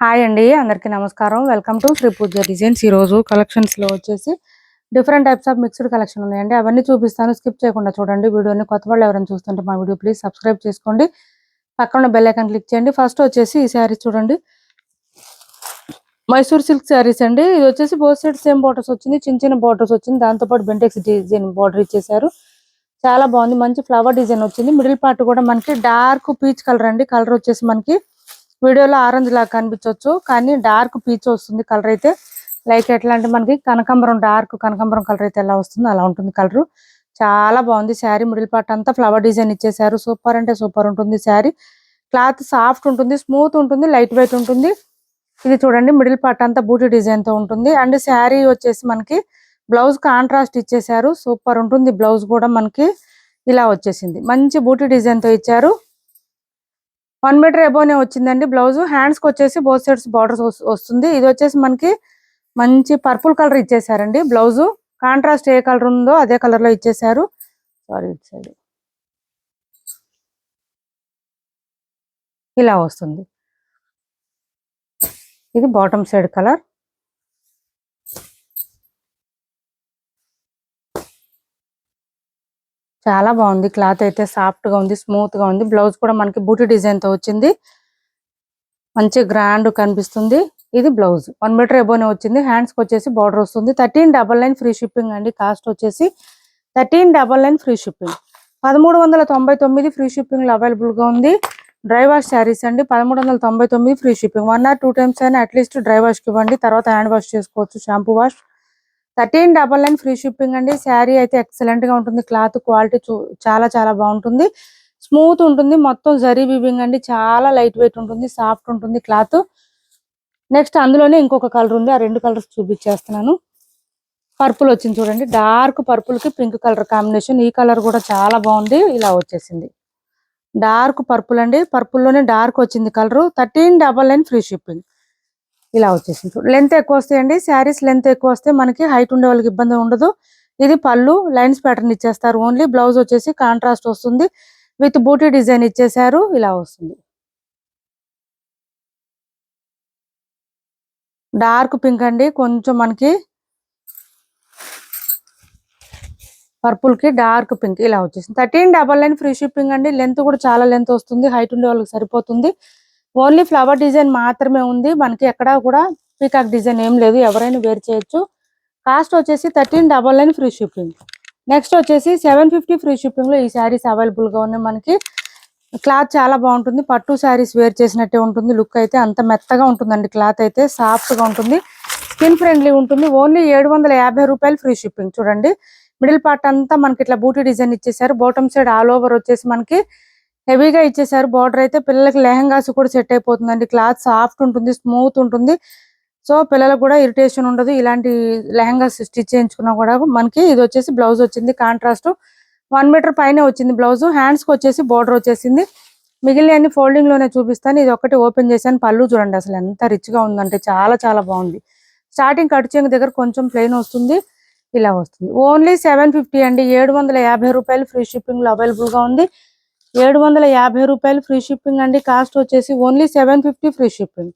Hi అండి, అందరికీ నమస్కారం. Welcome to Sri Pooja designs. ఈరోజు కలెక్షన్స్లో వచ్చేసి different types of mixed collection ఉన్నాయండి. అవన్నీ చూపిస్తాను, స్కిప్ చేయకుండా చూడండి వీడియోని. కొత్త వాళ్ళు ఎవరైనా చూస్తుంటే మా వీడియో ప్లీజ్ సబ్స్క్రైబ్ చేసుకోండి, పక్కన బెల్ ఐకాన్ క్లిక్ చేయండి. ఫస్ట్ వచ్చేసి ఈ శారీస్ చూడండి, మైసూర్ సిల్క్ శారీస్ అండి. ఇది వచ్చేసి బోత్ సైడ్ సేమ్ బార్డర్స్ వచ్చింది, చిన్న చిన్న బార్డర్స్ వచ్చింది, దాంతోపాటు బెంటెక్స్ డిజైన్ బార్డర్ ఇచ్చేసారు. చాలా బాగుంది, మంచి ఫ్లవర్ డిజైన్ వచ్చింది. మిడిల్ పార్ట్ కూడా మనకి డార్క్ పీచ్ కలర్ అండి. కలర్ వచ్చేసి మనకి వీడియోలో ఆరెంజ్ లాగా కనిపించవచ్చు, కానీ డార్క్ పీచ్ వస్తుంది కలర్ అయితే. లైక్ ఎట్లా అంటే మనకి కనకాంబరం, డార్క్ కనకాంబరం కలర్ అయితే ఎలా వస్తుందో అలా ఉంటుంది కలర్. చాలా బాగుంది శారీ. మిడిల్ పార్ట్ అంతా ఫ్లవర్ డిజైన్ ఇచ్చేసారు. సూపర్ అంటే సూపర్ ఉంటుంది శారీ. క్లాత్ సాఫ్ట్ ఉంటుంది, స్మూత్ ఉంటుంది, లైట్ వెయిట్ ఉంటుంది. ఇది చూడండి, మిడిల్ పార్ట్ అంతా బూటీ డిజైన్ తో ఉంటుంది. అండ్ శారీ వచ్చేసి మనకి బ్లౌజ్ కాంట్రాస్ట్ ఇచ్చేసారు. సూపర్ ఉంటుంది. బ్లౌజ్ కూడా మనకి ఇలా వచ్చేసింది, మంచి బూటీ డిజైన్ తో ఇచ్చారు. 1 మీటర్ ఎబోనే వచ్చిందండి బ్లౌజ్. హ్యాండ్స్ కి వచ్చేసి బోత్ సైడ్స్ బార్డర్స్ వస్తుంది. ఇది వచ్చేసి మనకి మంచి పర్పుల్ కలర్ ఇచ్చేసారండి. బ్లౌజ్ కాంట్రాస్ట్ ఏ కలర్ ఉందో అదే కలర్ లో ఇచ్చేసారు. సారీ, ఇటు సైడ్ ఇలా వస్తుంది. ఇది బాటమ్ సైడ్ కలర్. చాలా బాగుంది. క్లాత్ అయితే సాఫ్ట్ గా ఉంది, స్మూత్ గా ఉంది. బ్లౌజ్ కూడా మనకి బూటీ డిజైన్ తో వచ్చింది, మంచి గ్రాండ్ కనిపిస్తుంది. ఇది బ్లౌజ్ 1 మీటర్ ఎబోనే వచ్చింది. హ్యాండ్స్ కి వచ్చేసి బార్డర్ వస్తుంది. 1399 ఫ్రీ షిప్పింగ్ అండి. కాస్ట్ వచ్చేసి 1399 ఫ్రీ షిప్పింగ్. 1399 ఫ్రీ షిప్పింగ్ లో అవైలబుల్ గా ఉంది. డ్రై వాష్ శారీస్ అండి. 1399 ఫ్రీ షిప్పింగ్. 1 or 2 టైమ్స్ అయినా అట్లీస్ట్ డ్రై వాష్ కి ఇవ్వండి, తర్వాత హ్యాండ్ వాష్ చేసుకోవచ్చు, షాంపూ వాష్. 1399 ఫ్రీ షిప్పింగ్ అండి. శారీ అయితే ఎక్సలెంట్ గా ఉంటుంది. క్లాత్ క్వాలిటీ చాలా చాలా బాగుంటుంది, స్మూత్ ఉంటుంది. మొత్తం జరీ వీవింగ్ అండి. చాలా లైట్ వెయిట్ ఉంటుంది, సాఫ్ట్ ఉంటుంది క్లాత్. నెక్స్ట్ అందులోనే ఇంకొక కలర్ ఉంది, ఆ 2 కలర్స్ చూపించేస్తున్నాను. పర్పుల్ వచ్చింది చూడండి, డార్క్ పర్పుల్ కి పింక్ కలర్ కాంబినేషన్. ఈ కలర్ కూడా చాలా బాగుంది. ఇలా వచ్చేసింది డార్క్ పర్పుల్ అండి. పర్పుల్ లోనే డార్క్ వచ్చింది కలర్. 1399 free shipping. ఇలా వచ్చేసింది. లెంత్ ఎక్కువ వస్తాయండి శారీస్. లెంత్ ఎక్కువ వస్తే మనకి హైట్ ఉండే వాళ్ళకి ఇబ్బంది ఉండదు. ఇది పళ్ళు లైన్స్ ప్యాటర్న్ ఇచ్చేస్తారు ఓన్లీ. బ్లౌజ్ వచ్చేసి కాంట్రాస్ట్ వస్తుంది, విత్ బూటీ డిజైన్ ఇచ్చేసారు. ఇలా వస్తుంది. డార్క్ పింక్ అండి, కొంచెం మనకి పర్పుల్ కి డార్క్ పింక్. ఇలా వచ్చేసింది. 1399 ఫ్రీ షిప్పింగ్ అండి. లెంత్ కూడా చాలా లెంత్ వస్తుంది, హైట్ ఉండే వాళ్ళకి సరిపోతుంది. ఓన్లీ ఫ్లవర్ డిజైన్ మాత్రమే ఉంది మనకి, ఎక్కడా కూడా పీకాక్ డిజైన్ ఏం లేదు. ఎవరైనా వేర్ చేయొచ్చు. కాస్ట్ వచ్చేసి 1399 ఫ్రీ షిప్పింగ్. నెక్స్ట్ వచ్చేసి 750 ఫ్రీ షిప్పింగ్ లో ఈ శారీస్ అవైలబుల్ గా ఉన్నాయి మనకి. క్లాత్ చాలా బాగుంటుంది, పట్టు శారీస్ వేర్ చేసినట్టే ఉంటుంది. లుక్ అయితే అంత మెత్తగా ఉంటుందండి. క్లాత్ అయితే సాఫ్ట్ గా ఉంటుంది, స్కిన్ ఫ్రెండ్లీ ఉంటుంది. ఓన్లీ 750 రూపాయలు ఫ్రీ షిప్పింగ్. చూడండి, మిడిల్ పార్ట్ అంతా మనకి ఇట్లా బూటీ డిజైన్ ఇచ్చేసారు. బాటమ్ సైడ్ ఆల్ ఓవర్ వచ్చేసి మనకి హెవీగా ఇచ్చేసారు. బార్డర్ అయితే పిల్లలకి లెహంగాస్ కూడా సెట్ అయిపోతుందండి. క్లాత్ సాఫ్ట్ ఉంటుంది, స్మూత్ ఉంటుంది. సో పిల్లలకు కూడా ఇరిటేషన్ ఉండదు. ఇలాంటి లెహంగాస్ స్టిచ్ చేయించుకున్నా కూడా మనకి. ఇది వచ్చేసి బ్లౌజ్ వచ్చింది కాంట్రాస్ట్. 1 మీటర్ పైన వచ్చింది బ్లౌజ్. హ్యాండ్స్ కి వచ్చేసి బార్డర్ వచ్చేసింది. మిగిలిన అన్ని ఫోల్డింగ్ లోనే చూపిస్తాను. ఇది ఒకటి ఓపెన్ చేశాను. పళ్ళు చూడండి అసలు ఎంత రిచ్ గా ఉందంటే చాలా చాలా బాగుంది. స్టార్టింగ్ కట్ చేయండి దగ్గర కొంచెం ప్లెయిన్ వస్తుంది, ఇలా వస్తుంది. ఓన్లీ 750 అండి. 750 రూపాయలు ఫ్రీ షిప్పింగ్ లో అవైలబుల్ గా ఉంది. 750 రూపాయలు ఫ్రీ షిప్పింగ్ అండి. కాస్ట్ వచ్చేసి ఓన్లీ 750 ఫ్రీ షిప్పింగ్.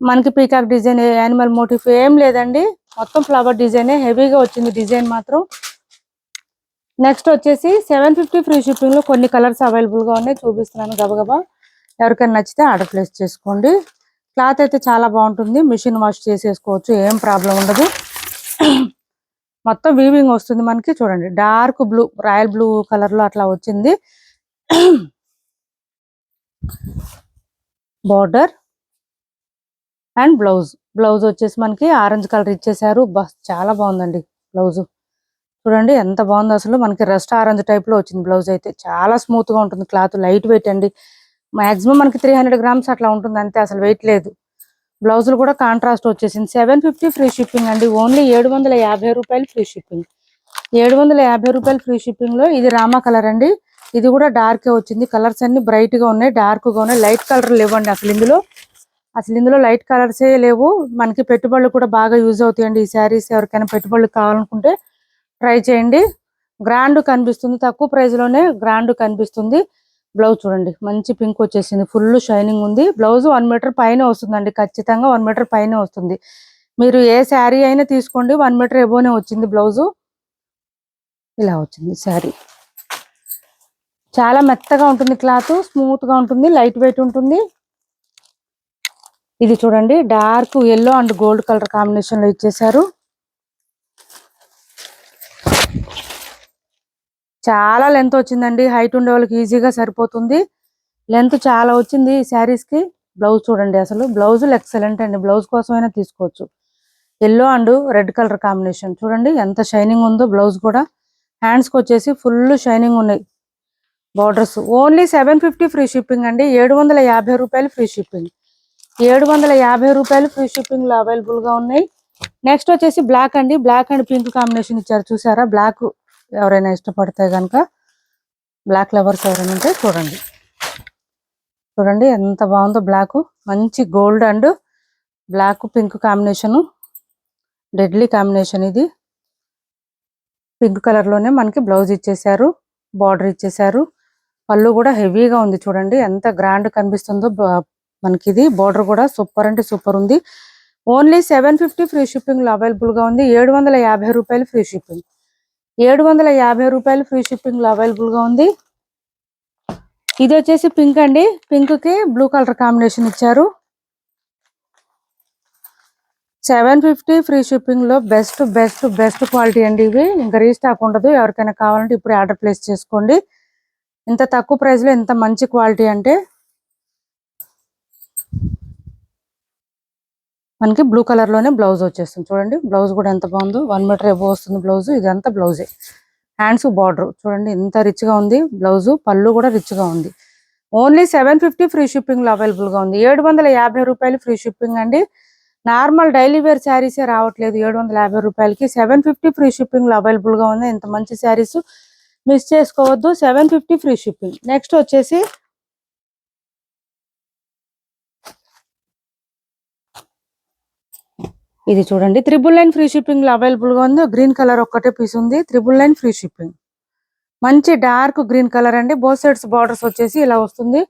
మనకి పీకాక్ డిజైన్, యానిమల్ మోటిఫ్ ఏం లేదండి, మొత్తం ఫ్లవర్ డిజైన్. హెవీగా వచ్చింది డిజైన్ మాత్రం. నెక్స్ట్ వచ్చేసి 750 ఫ్రీ షిప్పింగ్ లో కొన్ని కలర్స్ అవైలబుల్ గా ఉన్నాయి, చూపిస్తున్నాను గబగబా. ఎవరికైనా నచ్చితే ఆర్డర్ ప్లేస్ చేసుకోండి. క్లాత్ అయితే చాలా బాగుంటుంది, మిషన్ వాష్ చేసేసుకోవచ్చు, ఏం ప్రాబ్లం ఉండదు. మొత్తం వీవింగ్ వస్తుంది మనకి. చూడండి, dark blue, royal blue colour లో అట్లా వచ్చింది బార్డర్. అండ్ బ్లౌజ్ వచ్చేసి మనకి ఆరెంజ్ కలర్ ఇచ్చేసారు. బస్ చాలా బాగుందండి బ్లౌజ్. చూడండి ఎంత బాగుంది అసలు. మనకి రెస్ట్ ఆరెంజ్ టైప్ లో వచ్చింది బ్లౌజ్. అయితే చాలా స్మూత్ గా ఉంటుంది. క్లాత్ లైట్ వెయిట్ అండి. మాక్సిమం మనకి 300 గ్రామ్స్ అట్లా ఉంటుంది అంతే, అసలు వెయిట్ లేదు. బ్లౌజులు కూడా కాంట్రాస్ట్ వచ్చేసింది. 750 ఫ్రీ షిప్పింగ్ అండి. ఓన్లీ 750 రూపాయలు ఫ్రీ షిప్పింగ్. 750 రూపాయలు ఫ్రీ షిప్పింగ్ లో ఇది రామా కలర్ అండి. ఇది కూడా డార్కే వచ్చింది. కలర్స్ అన్ని బ్రైట్ గా ఉన్నాయి, డార్క్ గా ఉన్నాయి. లైట్ కలర్ లేవండి అసలు ఇందులో లైట్ కలర్సే లేవు. మనకి పెట్టుబడులు కూడా బాగా యూజ్ అవుతాయండి ఈ శారీస్. ఎవరికైనా పెట్టుబడులు కావాలనుకుంటే ట్రై చేయండి. గ్రాండ్ కనిపిస్తుంది, తక్కువ ప్రైస్ లోనే గ్రాండ్ కనిపిస్తుంది. బ్లౌజ్ చూడండి మంచి పింక్ వచ్చేసింది, ఫుల్ షైనింగ్ ఉంది. బ్లౌజ్ 1 మీటర్ పైన వస్తుందండి, ఖచ్చితంగా 1 మీటర్ పైన వస్తుంది. మీరు ఏ శారీ అయినా తీసుకోండి 1 మీటర్ ఎబోనే వచ్చింది బ్లౌజు. ఇలా వచ్చింది శారీ. చాలా మెత్తగా ఉంటుంది, క్లాత్ స్మూత్ గా ఉంటుంది, లైట్ వెయిట్ ఉంటుంది. ఇది చూడండి dark yellow and gold colour combination లో ఇచ్చేసారు. చాలా లెంత్ వచ్చిందండి, హైట్ ఉండే వాళ్ళకి ఈజీగా సరిపోతుంది. లెంత్ చాలా వచ్చింది ఈ శారీస్ కి. బ్లౌజ్ చూడండి, అసలు బ్లౌజులు ఎక్సలెంట్ అండి, బ్లౌజ్ కోసమైనా తీసుకోవచ్చు. Yellow and red colour combination చూడండి ఎంత షైనింగ్ ఉందో. బ్లౌజ్ కూడా హ్యాండ్స్ కి వచ్చేసి ఫుల్ షైనింగ్ ఉన్నాయి. బార్డర్స్ ఓన్లీ 750 ఫ్రీ షిప్పింగ్ అండి, 750 రూపాయలు ఫ్రీ షిప్పింగ్. 750 రూపాయలు ఫ్రీ షిప్పింగ్ లో అవైలబుల్ గా ఉన్నాయి. నెక్స్ట్ వచ్చేసి బ్లాక్ అండి, బ్లాక్ అండ్ పింక్ కాంబినేషన్ ఇచ్చారు చూసారా. బ్లాక్ ఎవరైనా ఇష్టపడితే కనుక, బ్లాక్ లవర్స్ ఎవరైనా ఉంటే చూడండి. చూడండి ఎంత బాగుందో బ్లాక్, మంచి gold and black pink combination, deadly combination. ఇది పింక్ కలర్ లోనే మనకి బ్లౌజ్ ఇచ్చేసారు, బార్డర్ ఇచ్చేసారు. పళ్ళు కూడా హెవీగా ఉంది చూడండి, ఎంత గ్రాండ్ కనిపిస్తుందో మనకి. ఇది బార్డర్ కూడా సూపర్ అంటే సూపర్ ఉంది. ఓన్లీ 750 ఫ్రీ షిప్పింగ్ లో అవైలబుల్ గా ఉంది. 750 రూపాయలు ఫ్రీ షిప్పింగ్. 750 రూపాయలు ఫ్రీ షిప్పింగ్ లో అవైలబుల్ గా ఉంది. ఇది వచ్చేసి పింక్ అండి, పింక్ కి బ్లూ కలర్ కాంబినేషన్ ఇచ్చారు. 750 ఫ్రీ షిప్పింగ్ లో బెస్ట్ బెస్ట్ బెస్ట్ క్వాలిటీ అండి ఇవి. ఇంకా రీస్టాక్ ఉండదు, ఎవరికైనా కావాలంటే ఇప్పుడు ఆర్డర్ ప్లేస్ చేసుకోండి. ఇంత తక్కువ ప్రైస్ లో ఇంత మంచి క్వాలిటీ అంటే. మనకి బ్లూ కలర్ లోనే బ్లౌజ్ వచ్చేస్తుంది చూడండి. బ్లౌజ్ కూడా ఎంత బాగుందో, 1 మీటర్ ఎబో వస్తుంది బ్లౌజ్. ఇదంతా బ్లౌజే. హ్యాండ్స్ బార్డర్ చూడండి ఎంత రిచ్ గా ఉంది బ్లౌజ్. పళ్ళు కూడా రిచ్ గా ఉంది. ఓన్లీ 750 ఫ్రీ షిప్పింగ్ లో అవైలబుల్ గా ఉంది. 750 రూపాయలు ఫ్రీ షిప్పింగ్ అండి. నార్మల్ డైలీ వేర్ శారీసే రావట్లేదు 750 రూపాయలకి. 750 ఫ్రీ షిప్పింగ్ లో అవైలబుల్ గా ఉంది. ఇంత మంచి శారీస్ మిస్ చేసుకోవద్దు. 750 ఫ్రీ షిప్పింగ్. నెక్స్ట్ వచ్చేసి ఇది చూడండి, 999 ఫ్రీ షిప్పింగ్ లో అవైలబుల్ గా ఉంది. గ్రీన్ కలర్ ఒక్కటే పీస్ ఉంది, 999 ఫ్రీ షిప్పింగ్. మంచి డార్క్ గ్రీన్ కలర్ అండి. బోత్ సైడ్స్ బార్డర్స్ వచ్చేసి ఇలా వస్తుంది.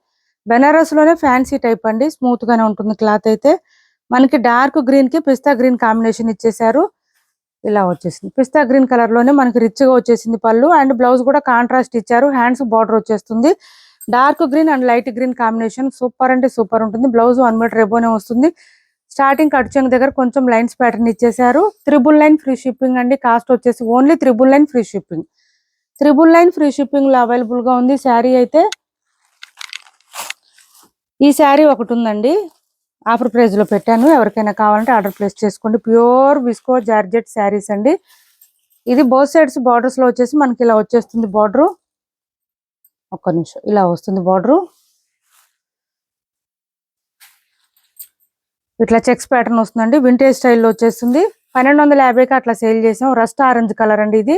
బెనారస్ లోనే ఫ్యాన్సీ టైప్ అండి, స్మూత్ గానే ఉంటుంది క్లాత్ అయితే. మనకి డార్క్ గ్రీన్ కి పిస్తా గ్రీన్ కాంబినేషన్ ఇచ్చేసారు. ఇలా వచ్చేసింది, పిస్తా గ్రీన్ కలర్ లోనే మనకి రిచ్ గా వచ్చేసింది పళ్ళు. అండ్ బ్లౌజ్ కూడా కాంట్రాస్ట్ ఇచ్చారు. హ్యాండ్స్ బార్డర్ వచ్చేస్తుంది. Dark green and light green combination super అంటే సూపర్ ఉంటుంది. బ్లౌజ్ 1 మీటర్ ఎబోనే వస్తుంది. స్టార్టింగ్ కట్ చెంగు దగ్గర కొంచెం లైన్స్ ప్యాటర్న్ ఇచ్చేసారు. 999 ఫ్రీ షిప్పింగ్ అండి. కాస్ట్ వచ్చేసి only 999 free shipping. 999 free shipping లో అవైలబుల్ గా ఉంది శారీ అయితే. ఈ శారీ ఒకటి ఉందండి, ఆఫర్ ప్రైస్ లో పెట్టాను, ఎవరికైనా కావాలంటే ఆర్డర్ ప్లేస్ చేసుకోండి. ప్యూర్ విస్కో జార్జెట్ శారీస్ అండి. ఇది బోత్ సైడ్స్ బార్డర్స్ లో వచ్చేసి మనకి ఇలా వచ్చేస్తుంది బార్డర్. ఒక్క నిమిషం, ఇలా వస్తుంది బార్డర్. ఇట్లా చెక్స్ ప్యాటర్న్ వస్తుందండి, వింటేజ్ స్టైల్లో వచ్చేస్తుంది. 1250కి అట్లా సేల్ చేసాం. రస్ట్ ఆరెంజ్ కలర్ అండి ఇది.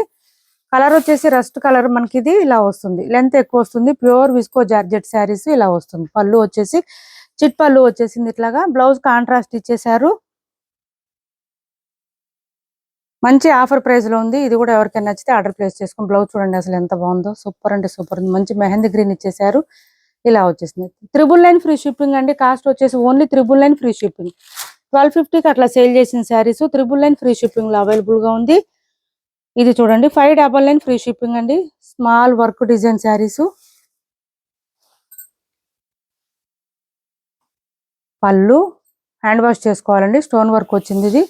కలర్ వచ్చేసి రస్ట్ కలర్ మనకి. ఇది ఇలా వస్తుంది, లెంత్ ఎక్కువ వస్తుంది. ప్యూర్ విస్కో జార్జెట్ శారీస్ ఇలా వస్తుంది. పళ్ళు వచ్చేసి చిట్ పళ్ళు వచ్చేసింది ఇట్లాగా. బ్లౌజ్ కాంట్రాస్ట్ ఇచ్చేసారు. మంచి ఆఫర్ ప్రైస్ లో ఉంది. ఇది కూడా ఎవరికైనా నచ్చితే ఆర్డర్ ప్లేస్ చేసుకుని. బ్లౌజ్ చూడండి అసలు ఎంత బాగుందో, సూపర్ అంటే సూపర్ ఉంది. మంచి మెహందీ గ్రీన్ ఇచ్చేసారు. ఇలా వచ్చేసింది. 999 ఫ్రీ షిప్పింగ్ అండి. కాస్ట్ వచ్చేసి ఓన్లీ 999 ఫ్రీ షిప్పింగ్. 1250కి అట్లా సేల్ చేసిన శారీస్ 999 ఫ్రీ షిప్పింగ్ లో అవైలబుల్ గా ఉంది. ఇది చూడండి 599 ఫ్రీ షిప్పింగ్ అండి. Small work design saris. పళ్ళు హ్యాండ్ వాష్ చేసుకోవాలండి, స్టోన్ వర్క్ వచ్చింది. ఇది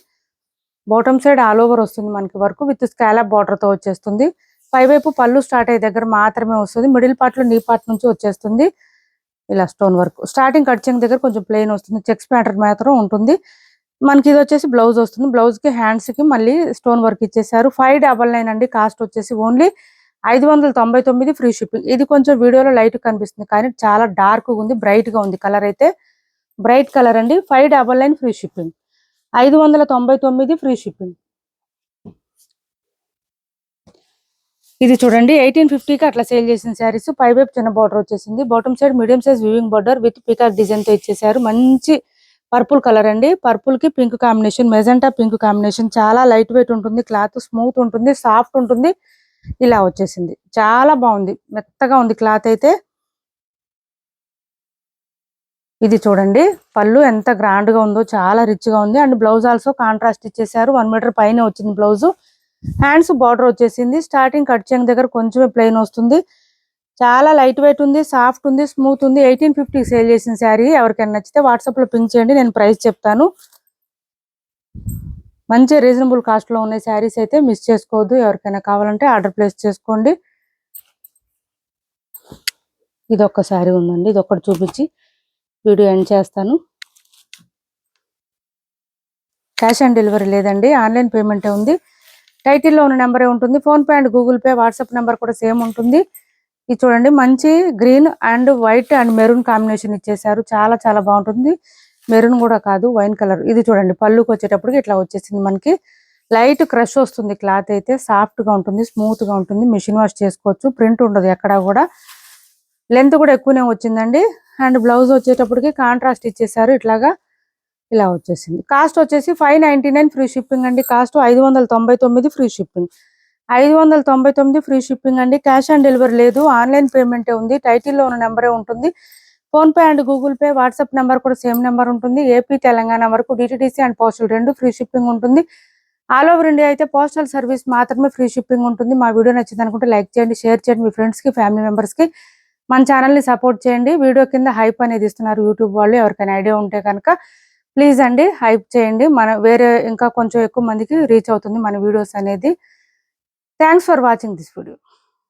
బాటమ్ సైడ్ ఆల్ ఓవర్ వస్తుంది మనకి వర్క్, విత్ స్కాలప్ బార్డర్ తో వచ్చేస్తుంది. పైవైపు పళ్ళు స్టార్ట్ అయ్యే దగ్గర మాత్రమే వస్తుంది. మిడిల్ పార్ట్ లో నీ పార్ట్ నుంచి వచ్చేస్తుంది ఇలా స్టోన్ వర్క్. స్టార్టింగ్ కట్ చెంగు దగ్గర కొంచెం ప్లెయిన్ వస్తుంది, చెక్స్ ప్యాటర్న్ మాత్రం ఉంటుంది మనకి. ఇది వచ్చేసి బ్లౌజ్ వస్తుంది. బ్లౌజ్ కి హ్యాండ్స్ కి మళ్ళీ స్టోన్ వర్క్ ఇచ్చేసారు. 599 అండి. కాస్ట్ వచ్చేసి ఓన్లీ 599 ఫ్రీ షిప్పింగ్. ఇది కొంచెం వీడియోలో లైట్ కనిపిస్తుంది కానీ చాలా డార్క్ ఉంది, బ్రైట్ గా ఉంది. కలర్ అయితే బ్రైట్ కలర్ అండి. 599 ఫ్రీ షిప్పింగ్. 599 free shipping. ఇది చూడండి 1850కి అట్లా సేల్ చేసిన శారీస్. పైవైపు చిన్న బార్డర్ వచ్చేసింది. Bottom side medium size weaving border with peacock design తో ఇచ్చేసారు. మంచి పర్పుల్ కలర్ అండి. పర్పుల్ కి pink combination, magenta pink combination. చాలా లైట్ వెయిట్ ఉంటుంది, క్లాత్ స్మూత్ ఉంటుంది, సాఫ్ట్ ఉంటుంది. ఇలా వచ్చేసింది, చాలా బాగుంది, మెత్తగా ఉంది క్లాత్ అయితే. ఇది చూడండి పళ్ళు ఎంత గ్రాండ్ గా ఉందో, చాలా రిచ్ గా ఉంది. అండ్ బ్లౌజ్ ఆల్సో కాంట్రాస్ట్ ఇచ్చేసారు. 1 మీటర్ పైన వచ్చింది బ్లౌజ్. హ్యాండ్స్ బార్డర్ వచ్చేసింది. స్టార్టింగ్ కట్ చెంగ్ దగ్గర కొంచెమే ప్లెయిన్ వస్తుంది. చాలా లైట్ వెయిట్ ఉంది, సాఫ్ట్ ఉంది, స్మూత్ ఉంది. 1850 సేల్ చేసిన శారీ. ఎవరికైనా నచ్చితే వాట్సాప్ లో పింక్ చేయండి, నేను ప్రైస్ చెప్తాను. మంచి రీజనబుల్ కాస్ట్ లో ఉన్నాయి శారీస్ అయితే, మిస్ చేసుకోవద్దు. ఎవరికైనా కావాలంటే ఆర్డర్ ప్లేస్ చేసుకోండి. ఇది ఒక్క శారీ ఉందండి, ఇది ఒక్కటి చూపించి వీడియో ఎండ్ చేస్తాను. క్యాష్ ఆన్ డెలివరీ లేదండి, ఆన్లైన్ పేమెంటే ఉంది. టైటిల్లో ఉన్న నెంబరే ఉంటుంది. PhonePe and Google pay, WhatsApp number కూడా సేమ్ ఉంటుంది. ఇది చూడండి మంచి green and white and maroon combination ఇచ్చేసారు. చాలా చాలా బాగుంటుంది. మెరూన్ కూడా కాదు, వైన్ కలర్. ఇది చూడండి పళ్ళుకి వచ్చేటప్పటికి ఇట్లా వచ్చేసింది. మనకి లైట్ క్రష్ వస్తుంది. క్లాత్ అయితే సాఫ్ట్ గా ఉంటుంది, స్మూత్ గా ఉంటుంది. మిషన్ వాష్ చేసుకోవచ్చు, ప్రింట్ ఉండదు ఎక్కడా కూడా. లెంత్ కూడా ఎక్కువనే వచ్చిందండి. అండ్ బ్లౌజ్ వచ్చేటప్పటికి కాంట్రాస్ట్ ఇచ్చేసారు. ఇట్లాగా ఇలా వచ్చేసింది. కాస్ట్ వచ్చేసి 599 ఫ్రీ షిప్పింగ్ అండి. Cost 599 free shipping. 599 free shipping అండి. క్యాష్ ఆన్ డెలివరీ లేదు, ఆన్లైన్ పేమెంటే ఉంది. టైటిల్లో ఉన్న నెంబరే ఉంటుంది. PhonePe and Google pay, WhatsApp number కూడా సేమ్ నెంబర్ ఉంటుంది. ఏపీ తెలంగాణ వరకు DTDC and postal 2 free shipping ఉంటుంది. ఆల్ ఓవర్ ఇండియా అయితే పోస్టల్ సర్వీస్ మాత్రమే ఫ్రీ షిప్పింగ్ ఉంటుంది. మా వీడియో నచ్చింది అనుకుంటే లైక్ చేయండి, షేర్ చేయండి మీ ఫ్రెండ్స్ కి, ఫ్యామిలీ మెంబర్స్ కి. మన ఛానల్ ని సపోర్ట్ చేయండి. వీడియో కింద హైప్ అనేది ఇస్తున్నారు యూట్యూబ్ వాళ్ళు. ఎవరికైనా ఐడియా ఉంటే కనుక ప్లీజ్ అండి హైప్ చేయండి. మన వేరే ఇంకా కొంచెం ఎక్కువ మందికి రీచ్ అవుతుంది మన వీడియోస్ అనేది. Thanks for watching this video.